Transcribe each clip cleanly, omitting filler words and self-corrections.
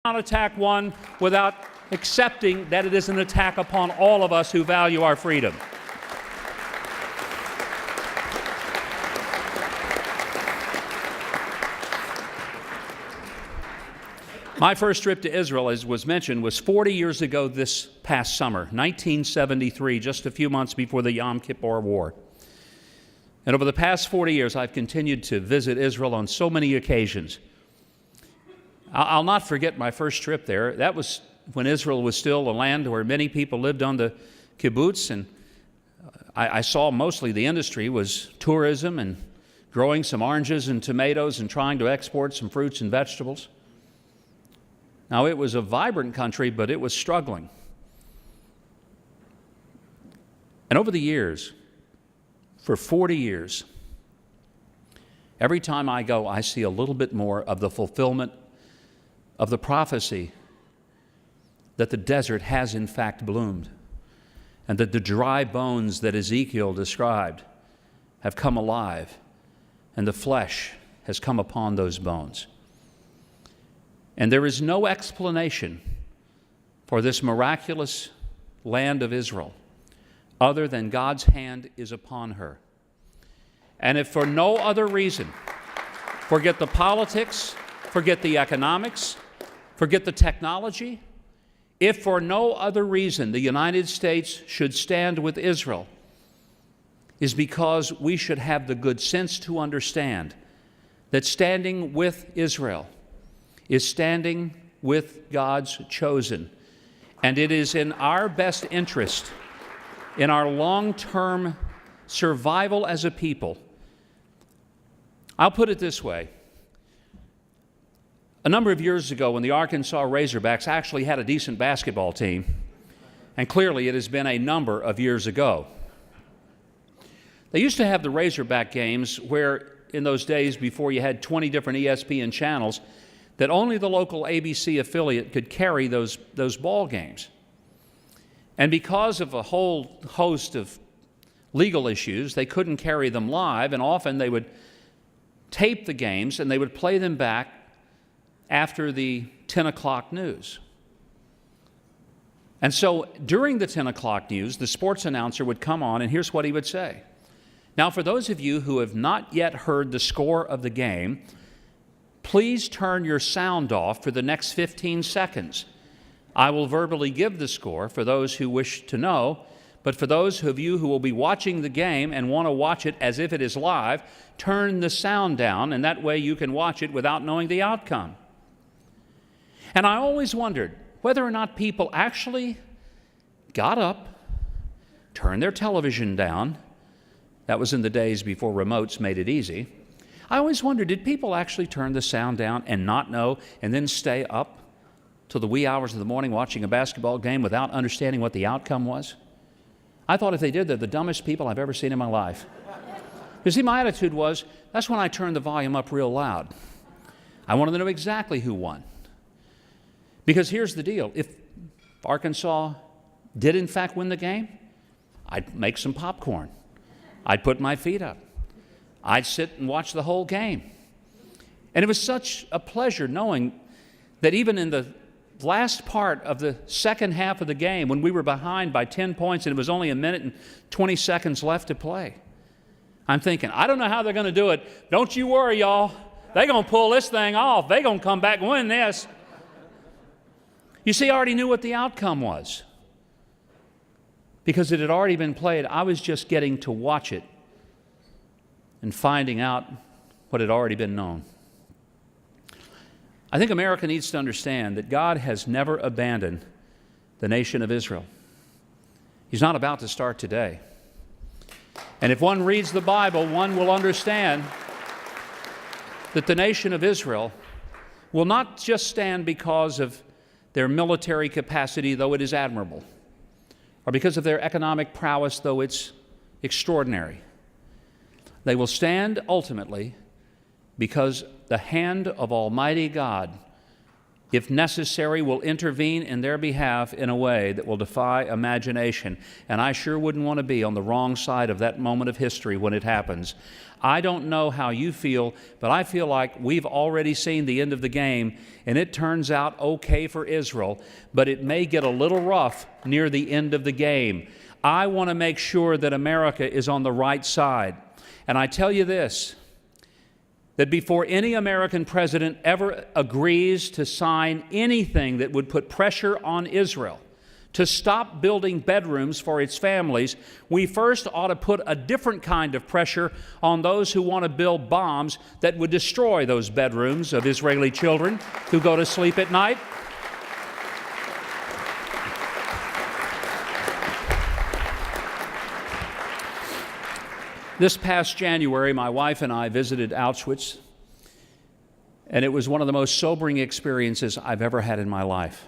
not attack one without accepting that it is an attack upon all of us who value our freedom. My first trip to Israel, as was mentioned, was 40 years ago this past summer, 1973, just a few months before the Yom Kippur War. And over the past 40 years, I've continued to visit Israel on so many occasions. I'll not forget my first trip there. That was when Israel was still a land where many people lived on the kibbutz, and I saw mostly the industry was tourism and growing some oranges and tomatoes and trying to export some fruits and vegetables. Now, it was a vibrant country, but it was struggling. And over the years, for 40 years, every time I go, I see a little bit more of the fulfillment of the prophecy that the desert has in fact bloomed, and that the dry bones that Ezekiel described have come alive, and the flesh has come upon those bones. And there is no explanation for this miraculous land of Israel other than God's hand is upon her. And if for no other reason, forget the politics, forget the economics, forget the technology, if for no other reason the United States should stand with Israel, is because we should have the good sense to understand that standing with Israel is standing with God's chosen. And it is in our best interest, in our long-term survival as a people. I'll put it this way. A number of years ago, when the Arkansas Razorbacks actually had a decent basketball team, and clearly it has been a number of years ago, they used to have the Razorback games where, in those days before you had 20 different ESPN channels, that only the local ABC affiliate could carry those ball games. And because of a whole host of legal issues, they couldn't carry them live, and often they would tape the games and they would play them back after the 10 o'clock news. And so during the 10 o'clock news, the sports announcer would come on, and here's what he would say. Now, for those of you who have not yet heard the score of the game, please turn your sound off for the next 15 seconds. I will verbally give the score for those who wish to know, but for those of you who will be watching the game and want to watch it as if it is live, turn the sound down, and that way you can watch it without knowing the outcome. And I always wondered whether or not people actually got up, turned their television down. That was in the days before remotes made it easy. I always wondered, did people actually turn the sound down and not know, and then stay up till the wee hours of the morning watching a basketball game without understanding what the outcome was? I thought if they did, they're the dumbest people I've ever seen in my life. You see, my attitude was, that's when I turned the volume up real loud. I wanted to know exactly who won. Because here's the deal. If Arkansas did in fact win the game, I'd make some popcorn. I'd put my feet up. I'd sit and watch the whole game. And it was such a pleasure knowing that even in the last part of the second half of the game, when we were behind by 10 points and it was only a minute and 20 seconds left to play, I'm thinking, I don't know how they're going to do it. Don't you worry, y'all. They're going to pull this thing off. They're going to come back and win this. You see, I already knew what the outcome was. Because it had already been played, I was just getting to watch it and finding out what had already been known. I think America needs to understand that God has never abandoned the nation of Israel. He's not about to start today. And if one reads the Bible, one will understand that the nation of Israel will not just stand because of their military capacity, though it is admirable, or because of their economic prowess, though it's extraordinary. They will stand ultimately because the hand of Almighty God if necessary, will intervene in their behalf in a way that will defy imagination. And I sure wouldn't want to be on the wrong side of that moment of history when it happens. I don't know how you feel, but I feel like we've already seen the end of the game, and it turns out okay for Israel, but it may get a little rough near the end of the game. I want to make sure that America is on the right side. And I tell you this, that before any American president ever agrees to sign anything that would put pressure on Israel to stop building bedrooms for its families, we first ought to put a different kind of pressure on those who want to build bombs that would destroy those bedrooms of Israeli children who go to sleep at night. This past January, my wife and I visited Auschwitz, and it was one of the most sobering experiences I've ever had in my life.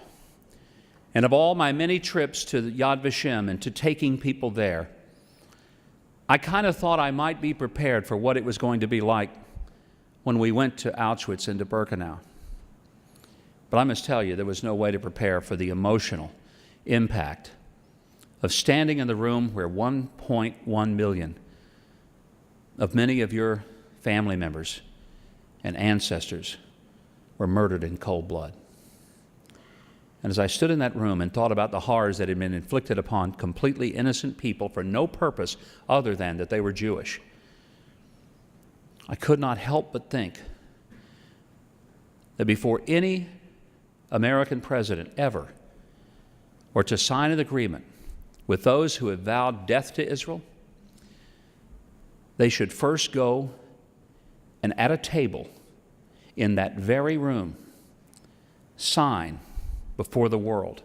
And of all my many trips to Yad Vashem and to taking people there, I kind of thought I might be prepared for what it was going to be like when we went to Auschwitz and to Birkenau. But I must tell you, there was no way to prepare for the emotional impact of standing in the room where 1.1 million of many of your family members and ancestors were murdered in cold blood. And as I stood in that room and thought about the horrors that had been inflicted upon completely innocent people for no purpose other than that they were Jewish, I could not help but think that before any American president ever were to sign an agreement with those who have vowed death to Israel, they should first go and at a table in that very room sign before the world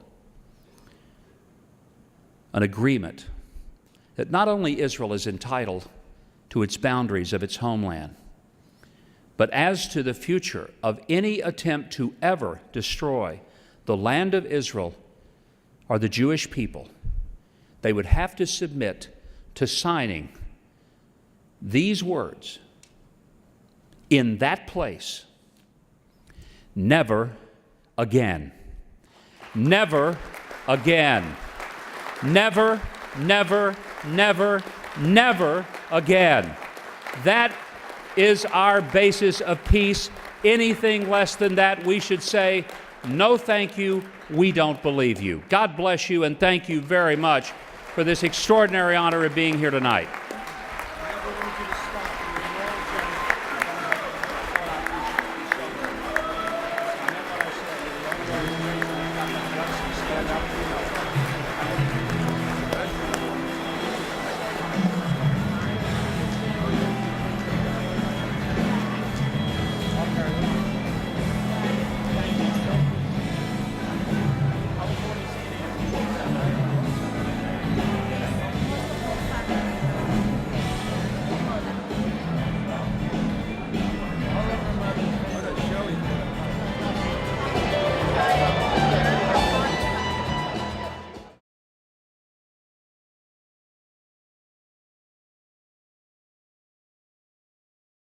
an agreement that not only Israel is entitled to its boundaries of its homeland, but as to the future of any attempt to ever destroy the land of Israel or the Jewish people, they would have to submit to signing these words in that place: never again. Never again. Never, never, never, never again. That is our basis of peace. Anything less than that, we should say, no thank you, we don't believe you. God bless you, and thank you very much for this extraordinary honor of being here tonight.